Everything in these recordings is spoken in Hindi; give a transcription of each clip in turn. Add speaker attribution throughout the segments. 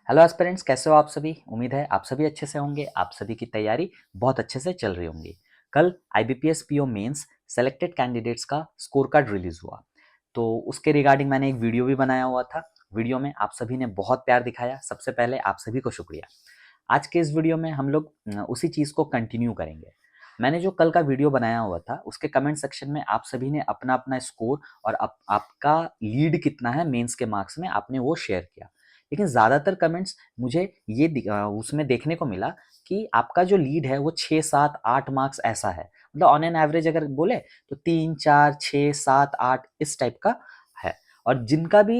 Speaker 1: हेलो एस्पिरेंट्स, कैसे हो आप सभी। उम्मीद है आप सभी अच्छे से होंगे। आप सभी की तैयारी बहुत अच्छे से चल रही होंगी। कल IBPS PO mains selected candidates का स्कोर कार्ड रिलीज हुआ, तो उसके रिगार्डिंग मैंने एक वीडियो भी बनाया हुआ था। वीडियो में आप सभी ने बहुत प्यार दिखाया, सबसे पहले आप सभी को शुक्रिया। आज के इस वीडियो में हम लोग उसी चीज़ को कंटिन्यू करेंगे। मैंने जो कल का वीडियो बनाया हुआ था उसके कमेंट सेक्शन में आप सभी ने अपना अपना स्कोर और आपका लीड कितना है मेंस के मार्क्स में आपने वो शेयर किया। लेकिन ज़्यादातर कमेंट्स मुझे उसमें देखने को मिला कि आपका जो लीड है वो 6, 7, 8 मार्क्स ऐसा है। मतलब ऑन एन एवरेज अगर बोले तो 3, 4, 6, 7, 8 इस टाइप का है। और जिनका भी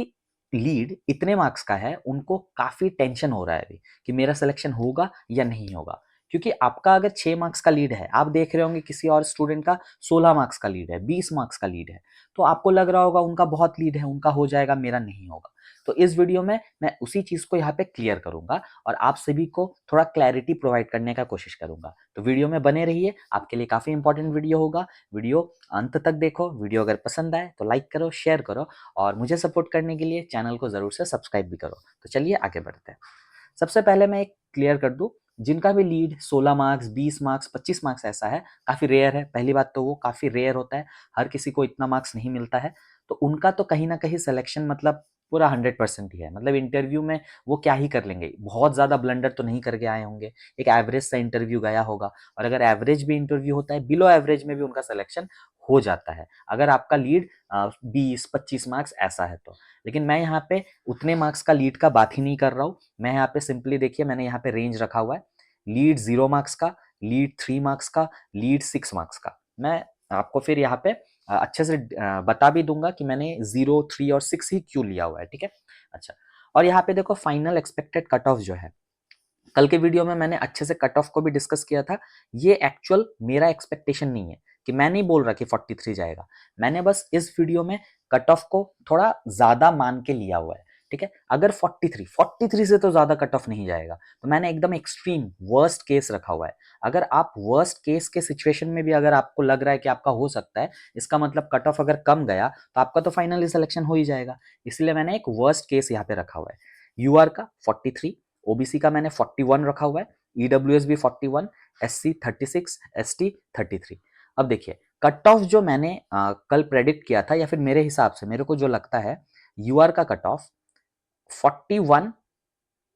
Speaker 1: लीड इतने मार्क्स का है उनको काफ़ी टेंशन हो रहा है अभी कि मेरा सिलेक्शन होगा या नहीं होगा। क्योंकि आपका अगर 6 मार्क्स का लीड है, आप देख रहे होंगे किसी और स्टूडेंट का 16 मार्क्स का लीड है, 20 मार्क्स का लीड है, तो आपको लग रहा होगा उनका बहुत लीड है, उनका हो जाएगा, मेरा नहीं होगा। तो इस वीडियो में मैं उसी चीज़ को यहाँ पे क्लियर करूंगा और आप सभी को थोड़ा क्लैरिटी प्रोवाइड करने का कोशिश करूंगा। तो वीडियो में बने रहिए, आपके लिए काफ़ी इंपॉर्टेंट वीडियो होगा। वीडियो अंत तक देखो। वीडियो अगर पसंद आए तो लाइक करो, शेयर करो और मुझे सपोर्ट करने के लिए चैनल को ज़रूर से सब्सक्राइब भी करो। तो चलिए आगे बढ़ते हैं। सबसे पहले मैं एक क्लियर कर दूं, जिनका भी लीड 16 मार्क्स, 20 मार्क्स, 25 मार्क्स ऐसा है, काफ़ी रेयर है। पहली बात तो वो काफ़ी रेयर होता है, हर किसी को इतना मार्क्स नहीं मिलता है। तो उनका तो कहीं ना कहीं सिलेक्शन मतलब पूरा 100% ही है। मतलब इंटरव्यू में वो क्या ही कर लेंगे, बहुत ज़्यादा ब्लंडर तो नहीं करके आए होंगे, एक एवरेज सा इंटरव्यू गया होगा। और अगर एवरेज भी इंटरव्यू होता है, बिलो एवरेज में भी उनका सिलेक्शन हो जाता है, अगर आपका लीड 20, 25 मार्क्स ऐसा है तो। लेकिन मैं यहाँ पे उतने मार्क्स का लीड का बात ही नहीं कर रहा हूँ। मैं यहाँ पे सिंपली देखिए, मैंने यहाँ पे रेंज रखा हुआ है, लीड 0 मार्क्स का, लीड 3 मार्क्स का, लीड 6 मार्क्स का। मैं आपको फिर यहाँ पे अच्छे से बता भी दूंगा कि मैंने 0, 3 और 6 ही क्यों लिया हुआ है, ठीक है। अच्छा, और यहाँ पे देखो फाइनल एक्सपेक्टेड कट ऑफ जो है, कल के वीडियो में मैंने अच्छे से कट ऑफ को भी डिस्कस किया था। ये एक्चुअल मेरा एक्सपेक्टेशन नहीं है, कि मैं नहीं बोल रहा कि 43 जाएगा। मैंने बस इस वीडियो में कट ऑफ को थोड़ा ज्यादा मान के लिया हुआ है, ठीक है। अगर 43 से तो ज्यादा कट ऑफ नहीं जाएगा, तो मैंने एकदम एक्सट्रीम वर्स्ट केस रखा हुआ है। अगर आप वर्स्ट केस के सिचुएशन में भी अगर आपको लग रहा है कि आपका हो सकता है, इसका मतलब कट ऑफ अगर कम गया तो आपका तो फाइनली सिलेक्शन हो ही जाएगा। इसलिए मैंने एक वर्स्ट केस यहाँ पे रखा हुआ है। यूआर का 43, ओबीसी का मैंने 41 रखा हुआ है, ईडब्ल्यूएस भी 41, एससी 36, एसटी 33। अब देखिए कट ऑफ जो मैंने कल प्रेडिक्ट किया था, या फिर मेरे हिसाब से मेरे को जो लगता है, यूआर का कट ऑफ 41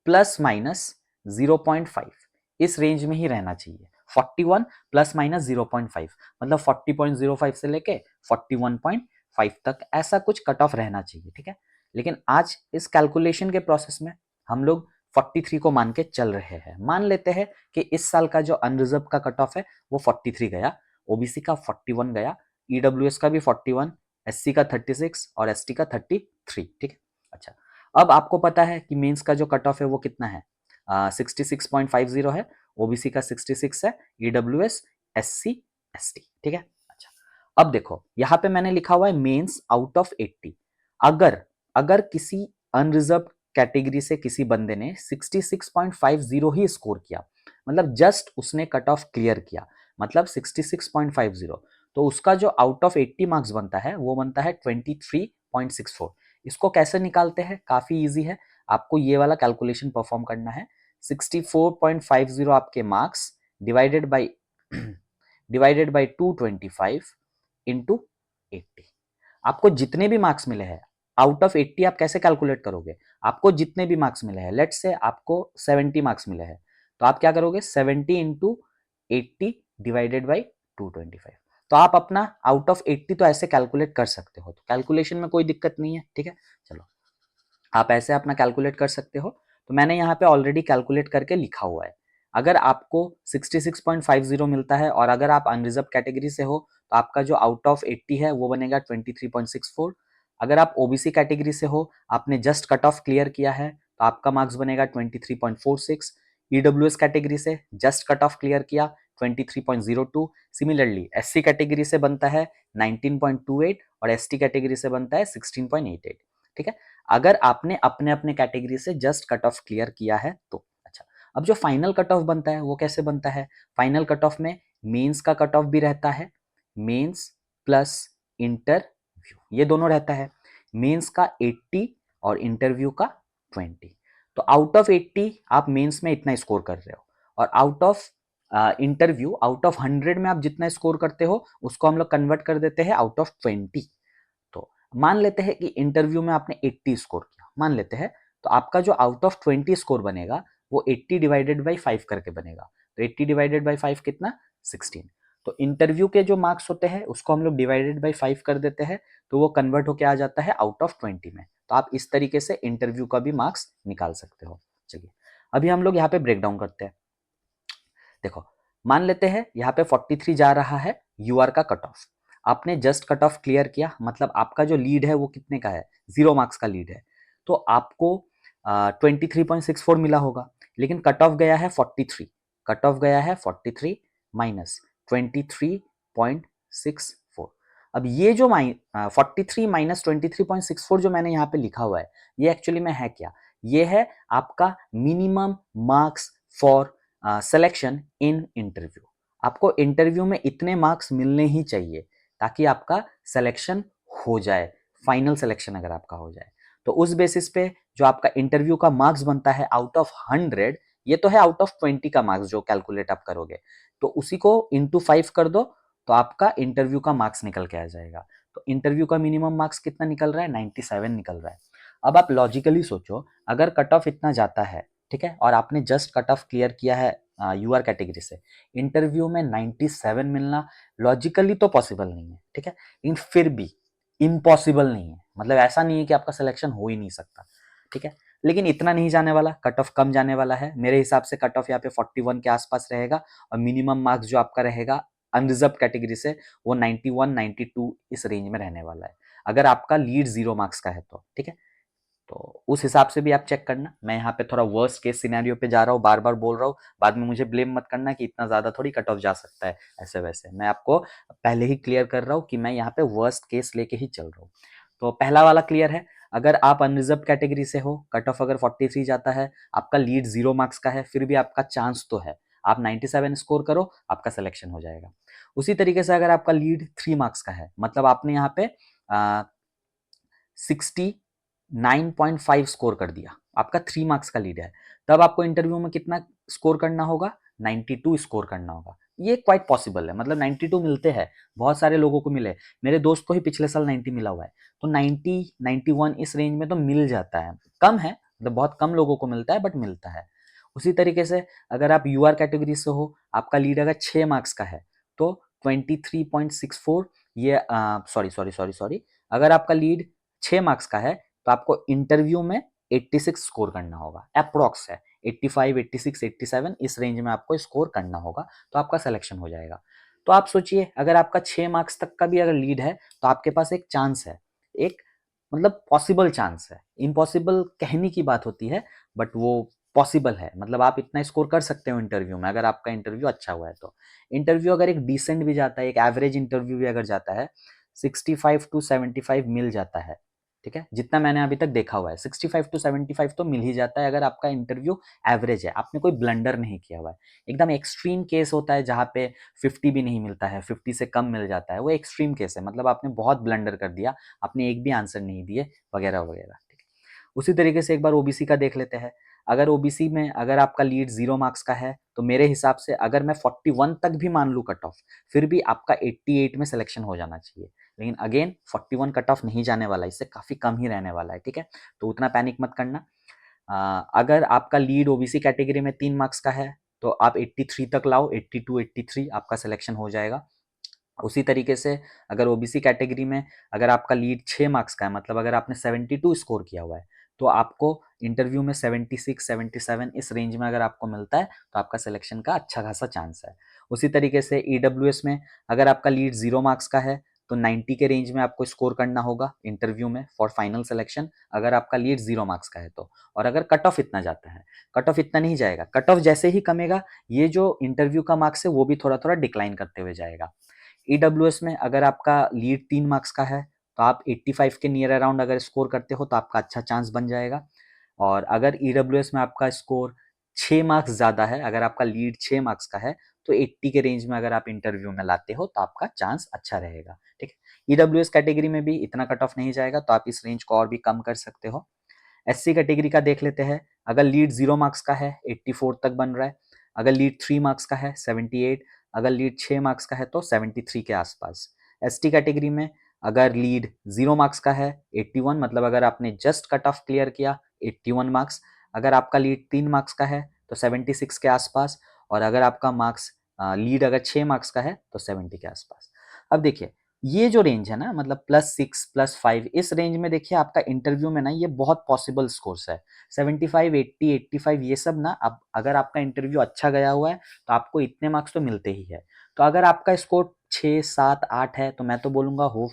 Speaker 1: प्लस माइनस 0.5 इस रेंज में ही रहना चाहिए। 41 प्लस माइनस 0.5 मतलब 40.05 से लेके 41.5 तक ऐसा कुछ कट ऑफ रहना चाहिए, ठीक है। लेकिन आज इस कैलकुलेशन के प्रोसेस में हम लोग 43 को मान के चल रहे हैं। मान लेते हैं कि इस साल का जो अनरिजर्व का कट ऑफ है वो 43 गया, ओबीसी का 41 गया, ईडब्ल्यूएस का भी 41, एससी का 36 और एसटी का 33, ठीक है। अच्छा, अब आपको पता है कि मेंस का जो कट ऑफ है वो कितना है, 66.50 है, ओबीसी का 66 है, ईडब्ल्यूएस, एससी, एसटी, ठीक है। अच्छा, अब देखो यहाँ पे मैंने लिखा हुआ है मेंस आउट ऑफ 80। अगर अगर किसी अनरिजर्व कैटेगरी से किसी बंदे ने 66.50 ही स्कोर किया, मतलब जस्ट उसने कट ऑफ क्लियर किया, मतलब 66.50, तो उसका जो आउट ऑफ 80 मार्क्स बनता है वो बनता है 23.64। इसको कैसे निकालते हैं, काफी इजी है। आपको ये वाला कैलकुलेशन परफॉर्म करना है। 64.50 आपके marks divided by divided by 225 into 80। आपको जितने भी मार्क्स मिले हैं आउट ऑफ 80, आप कैसे कैलकुलेट करोगे, आपको जितने भी मार्क्स मिले हैं, लेट्स से आपको 70 मार्क्स मिले हैं, तो आप क्या करोगे, 70 इंटू 80 डिवाइडेड बाई 225। तो आप अपना आउट ऑफ 80 तो ऐसे कैलकुलेट कर सकते हो, तो कैलकुलेशन में कोई दिक्कत नहीं है, ठीक है। चलो, आप ऐसे अपना कैलकुलेट कर सकते हो। तो मैंने यहाँ पे ऑलरेडी कैलकुलेट करके लिखा हुआ है। अगर आपको 66.50 मिलता है और अगर आप अनरिजर्व कैटेगरी से हो तो आपका जो आउट ऑफ 80 है वो बनेगा 23.64। अगर आप ओबीसी कैटेगरी से हो, आपने जस्ट कट ऑफ क्लियर किया है, तो आपका मार्क्स बनेगा 23.46। ईडब्ल्यूएस कैटेगरी से जस्ट कट ऑफ क्लियर किया, 23.02। सिमिलरली एससी कैटेगरी से बनता है 19.28 और एसटी कैटेगरी से बनता है 16.88, ठीक है। अगर आपने अपने अपने कैटेगरी से जस्ट कट ऑफ क्लियर किया है तो। अच्छा, अब जो फाइनल कट ऑफ बनता है वो कैसे बनता है, फाइनल कट ऑफ में मेंस का कट ऑफ भी रहता है, मेंस प्लस इंटरव्यू, ये दोनों रहता है। मेंस का 80 और इंटरव्यू का 20। तो आउट ऑफ 80 आप मेंस में इतना स्कोर कर रहे हो, और out of interview, out of 100 में आप जितना स्कोर करते हो उसको हम लोग कन्वर्ट कर देते हैं आउट ऑफ 20। तो मान लेते हैं कि इंटरव्यू में आपने 80 स्कोर किया, मान लेते हैं, तो आपका जो आउट ऑफ 20 स्कोर बनेगा वो 80 डिवाइडेड बाई 5 करके बनेगा। तो 80 डिवाइडेड बाई 5 कितना, 16। तो इंटरव्यू के जो मार्क्स होते हैं उसको हम लोग डिवाइडेड बाई 5 कर देते हैं, तो वो कन्वर्ट होके आ जाता है आउट ऑफ 20 में। तो आप इस तरीके से इंटरव्यू का भी मार्क्स निकाल सकते हो। चलिए अभी हम लोग यहाँ पे ब्रेक डाउन करते हैं। देखो मान लेते हैं यहाँ पे 43 जा रहा है यूआर का कट ऑफ। आपने जस्ट कट ऑफ क्लियर किया, मतलब आपका जो लीड है वो कितने का है, 0 मार्क्स का लीड है, तो आपको 23.64 मिला होगा। लेकिन कट ऑफ गया है 43, कट ऑफ गया है 43 माइनस 23.64। अब ये जो 43 माइनस 23.64 जो मैंने यहाँ पे लिखा हुआ है, ये एक्चुअली में है क्या, ये है आपका minimum marks for selection in interview. आपको इंटरव्यू में इतने मार्क्स मिलने ही चाहिए ताकि आपका सिलेक्शन हो जाए, फाइनल सिलेक्शन अगर आपका हो जाए। तो उस बेसिस पे जो आपका इंटरव्यू का मार्क्स बनता है आउट ऑफ 100, ये तो है आउट ऑफ 20 का मार्क्स जो कैलकुलेट आप करोगे, तो उसी को इंटू 5 कर दो, तो आपका इंटरव्यू का मार्क्स निकल के आ जाएगा। तो इंटरव्यू का मिनिमम मार्क्स कितना निकल रहा है, 97 निकल रहा है। अब आप लॉजिकली सोचो, अगर कट ऑफ इतना जाता है, ठीक है, और आपने जस्ट कट ऑफ क्लियर किया है यूआर कैटेगरी से, इंटरव्यू में 97 मिलना लॉजिकली तो पॉसिबल नहीं है, ठीक है, लेकिन फिर भी इम्पॉसिबल नहीं है, मतलब ऐसा नहीं है कि आपका सिलेक्शन हो ही नहीं सकता, ठीक है। लेकिन इतना नहीं जाने वाला, कट ऑफ कम जाने वाला है मेरे हिसाब से। कट ऑफ यहाँ पे 41 के आसपास रहेगा, और मिनिमम मार्क्स जो आपका रहेगा अनरिजर्व कैटेगरी से वो 91 92 इस रेंज में रहने वाला है, अगर आपका लीड 0 मार्क्स का है तो, ठीक है। तो उस हिसाब से भी आप चेक करना। मैं यहाँ पे थोड़ा वर्स्ट केस सिनेरियो पे जा रहा हूँ, बार बार बोल रहा हूँ, बाद में मुझे ब्लेम मत करना कि इतना ज़्यादा थोड़ी कट ऑफ जा सकता है ऐसे वैसे। मैं आपको पहले ही क्लियर कर रहा हूँ कि मैं यहाँ पे वर्स्ट केस लेके ही चल रहा हूँ। तो पहला वाला क्लियर है, अगर आप अनरिजर्व कैटेगरी से हो, कट ऑफ अगर 43 जाता है, आपका लीड 0 मार्क्स का है, फिर भी आपका चांस तो है, आप 97 स्कोर करो, आपका सिलेक्शन हो जाएगा। उसी तरीके से अगर आपका लीड 3 मार्क्स का है, मतलब आपने यहाँ पे 69.5 स्कोर कर दिया, आपका 3 मार्क्स का लीड है, तब आपको इंटरव्यू में कितना स्कोर करना होगा, 92 स्कोर करना होगा। ये क्वाइट पॉसिबल है, मतलब 92 मिलते हैं, बहुत सारे लोगों को मिले, मेरे दोस्त को ही पिछले साल 90 मिला हुआ है। तो 90 91 इस रेंज में तो मिल जाता है, कम है, मतलब बहुत कम लोगों को मिलता है, बट मिलता है। उसी तरीके से अगर आप यूआर कैटेगरी से हो, आपका लीड अगर 6 मार्क्स का है, तो 23.64, ये सॉरी सॉरी सॉरी सॉरी, अगर आपका लीड 6 मार्क्स का है, तो आपको इंटरव्यू में 86 स्कोर करना होगा, अप्रोक्स है 85 86 87 इस रेंज में आपको स्कोर करना होगा, तो आपका सिलेक्शन हो जाएगा। तो आप सोचिए, अगर आपका 6 मार्क्स तक का भी अगर लीड है, तो आपके पास एक चांस है, एक मतलब पॉसिबल चांस है। इम्पॉसिबल कहने की बात होती है, बट वो पॉसिबल है, मतलब आप इतना स्कोर कर सकते हो इंटरव्यू में, अगर आपका इंटरव्यू अच्छा हुआ है तो। इंटरव्यू अगर एक डिसेंट भी जाता है, एक एवरेज इंटरव्यू भी अगर जाता है, 65 टू 75 मिल जाता है, ठीक है, जितना मैंने अभी तक देखा हुआ है 65 टू 75 तो मिल ही जाता है, अगर आपका इंटरव्यू एवरेज है, आपने कोई ब्लंडर नहीं किया हुआ है। एकदम एक्सट्रीम केस होता है जहाँ पे 50 भी नहीं मिलता है, 50 से कम मिल जाता है, वो एक्सट्रीम केस है, मतलब आपने बहुत ब्लंडर कर दिया, आपने एक भी आंसर नहीं दिए, वगैरह वगैरह, ठीक है। उसी तरीके से एक बार ओबीसी का देख लेते हैं। अगर ओबीसी में अगर आपका लीड 0 मार्क्स का है, तो मेरे हिसाब से अगर मैं 41 तक भी मान लूँ कट ऑफ, फिर भी आपका 88 में सिलेक्शन हो जाना चाहिए। लेकिन अगेन 41 कट ऑफ नहीं जाने वाला, इससे काफ़ी कम ही रहने वाला है, ठीक है, तो उतना पैनिक मत करना। अगर आपका लीड ओबीसी कैटेगरी में 3 मार्क्स का है, तो आप 83 तक लाओ, 82 83 आपका सिलेक्शन हो जाएगा। उसी तरीके से अगर ओबीसी कैटेगरी में अगर आपका लीड 6 मार्क्स का है, मतलब अगर आपने 72 स्कोर किया हुआ है, तो आपको इंटरव्यू में 76 77 इस रेंज में अगर आपको मिलता है, तो आपका सिलेक्शन का अच्छा खासा चांस है। उसी तरीके से ईडब्ल्यूएस में अगर आपका लीड 0 मार्क्स का है, तो 90 के रेंज में आपको स्कोर करना होगा इंटरव्यू में फॉर फाइनल सिलेक्शन, अगर आपका लीड 0 मार्क्स का है तो। और अगर कट ऑफ इतना जाता है, कट ऑफ इतना नहीं जाएगा, कट ऑफ जैसे ही कमेगा, ये जो इंटरव्यू का मार्क्स है वो भी थोड़ा थोड़ा डिक्लाइन करते हुए जाएगा। ईडब्ल्यूएस में अगर आपका लीड 3 मार्क्स का है, तो आप 85 के नियर अराउंड अगर स्कोर करते हो, तो आपका अच्छा चांस बन जाएगा। और अगर ईडब्ल्यूएस में आपका स्कोर 6 मार्क्स ज़्यादा है, अगर आपका लीड 6 मार्क्स का है, तो 80 के रेंज में अगर आप इंटरव्यू में लाते हो, तो आपका चांस अच्छा रहेगा, ठीक है। ईडब्ल्यूएस कैटेगरी में भी इतना कट ऑफ नहीं जाएगा, तो आप इस रेंज को और भी कम कर सकते हो। SC कैटेगरी का देख लेते हैं। अगर लीड 0 मार्क्स का है 84 तक बन रहा है, अगर लीड 3 मार्क्स का है 78, अगर लीड 6 मार्क्स का है तो 73 के आसपास। ST कैटेगरी में अगर लीड 0 मार्क्स का है 81, मतलब अगर आपने जस्ट कट ऑफ क्लियर किया 81 मार्क्स, अगर आपका लीड 3 मार्क्स का है तो 76 के आसपास, और अगर आपका मार्क्स लीड अगर 6 मार्क्स का है तो 70 के आसपास। अब देखिए ये जो रेंज है ना, मतलब +6 +5, इस रेंज में देखिए आपका इंटरव्यू में ना ये बहुत पॉसिबल स्कोर्स है। 75, 80, 85 ये सब ना, अब अगर आपका इंटरव्यू अच्छा गया हुआ है तो आपको इतने मार्क्स तो मिलते ही है। तो अगर आपका स्कोर 6, 7, 8 है तो मैं तो बोलूँगा होप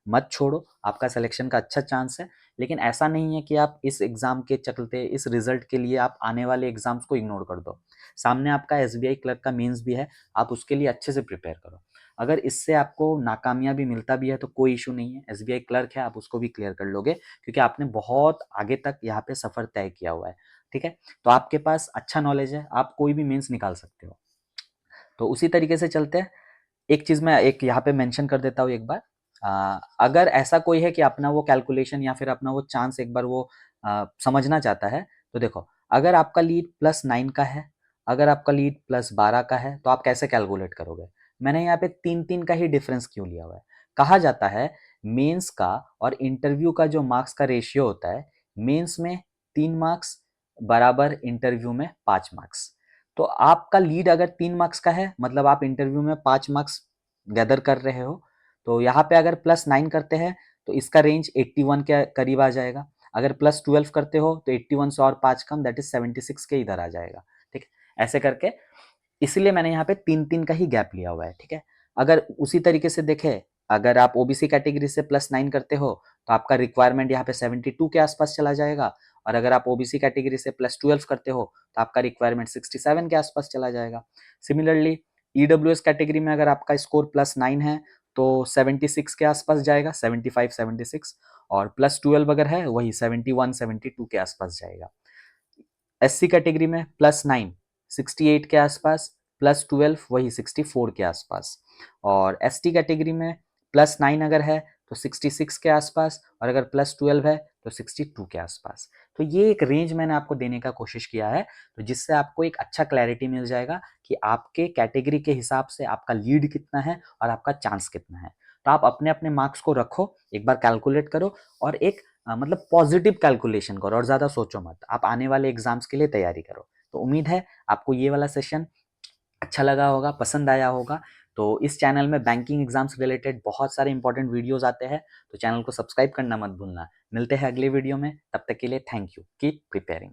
Speaker 1: मत छोड़ो, आपका सिलेक्शन का अच्छा चांस है। लेकिन ऐसा नहीं है कि आप इस एग्ज़ाम के चलते, इस रिजल्ट के लिए आप आने वाले एग्ज़ाम्स को इग्नोर कर दो। सामने आपका SBI क्लर्क का मेंस भी है, आप उसके लिए अच्छे से प्रिपेयर करो। अगर इससे आपको नाकामयाबी मिलता भी है तो कोई इशू नहीं है, SBI क्लर्क है, आप उसको भी क्लियर कर लोगे, क्योंकि आपने बहुत आगे तक यहाँ पे सफ़र तय किया हुआ है। ठीक है, तो आपके पास अच्छा नॉलेज है, आप कोई भी मेंस निकाल सकते हो। तो उसी तरीके से चलते हैं। एक चीज़ मैं एक यहाँ पे मेंशन कर देता हूँ एक बार, अगर ऐसा कोई है कि अपना वो कैलकुलेशन या फिर अपना वो चांस एक बार वो समझना चाहता है, तो देखो अगर आपका लीड +9 का है, अगर आपका लीड +12 का है, तो आप कैसे कैलकुलेट करोगे? मैंने यहाँ पे 3-3 का ही डिफरेंस क्यों लिया हुआ है? कहा जाता है मेंस का और इंटरव्यू का जो मार्क्स का रेशियो होता है, मेंस में 3 मार्क्स बराबर इंटरव्यू में 5 मार्क्स। तो आपका लीड अगर 3 मार्क्स का है, मतलब आप इंटरव्यू में 5 मार्क्स गैदर कर रहे हो, तो यहाँ पे अगर +9 करते हैं तो इसका रेंज 81 के करीब आ जाएगा। अगर +12 करते हो तो 81 से और 5 कम, दैट इज 76 के इधर आ जाएगा। ठीक है, ऐसे करके, इसलिए मैंने यहाँ पे 3-3 का ही गैप लिया हुआ है। ठीक है, अगर उसी तरीके से देखें, अगर आप OBC कैटेगरी से +9 करते हो तो आपका रिक्वायरमेंट यहाँ पे 72 के आसपास चला जाएगा, और अगर आप OBC कैटेगरी से +12 करते हो तो आपका रिक्वायरमेंट 67 के आसपास चला जाएगा। सिमिलरली EWS कैटेगरी में अगर आपका स्कोर +9 है तो 76 के आसपास जाएगा, 75, 76, और +12 अगर है वही 71, 72 के आसपास जाएगा। SC कैटेगरी में +9 68 के आसपास, +12 वही 64 के आसपास, और ST कैटेगरी में +9 अगर है तो 66 के आसपास, और अगर +12 है तो 62 के आसपास। तो ये एक रेंज मैंने आपको देने का कोशिश किया है, तो जिससे आपको एक अच्छा क्लैरिटी मिल जाएगा कि आपके कैटेगरी के हिसाब से आपका लीड कितना है और आपका चांस कितना है। तो आप अपने अपने मार्क्स को रखो, एक बार कैलकुलेट करो, और एक मतलब पॉजिटिव कैलकुलेशन करो, और ज़्यादा सोचो मत, आप आने वाले एग्जाम्स के लिए तैयारी करो। तो उम्मीद है आपको ये वाला सेशन अच्छा लगा होगा, पसंद आया होगा। तो इस चैनल में बैंकिंग एग्जाम्स रिलेटेड बहुत सारे इंपॉर्टेंट वीडियोस आते हैं, तो चैनल को सब्सक्राइब करना मत भूलना। मिलते हैं अगले वीडियो में, तब तक के लिए थैंक यू, कीप प्रिपेयरिंग।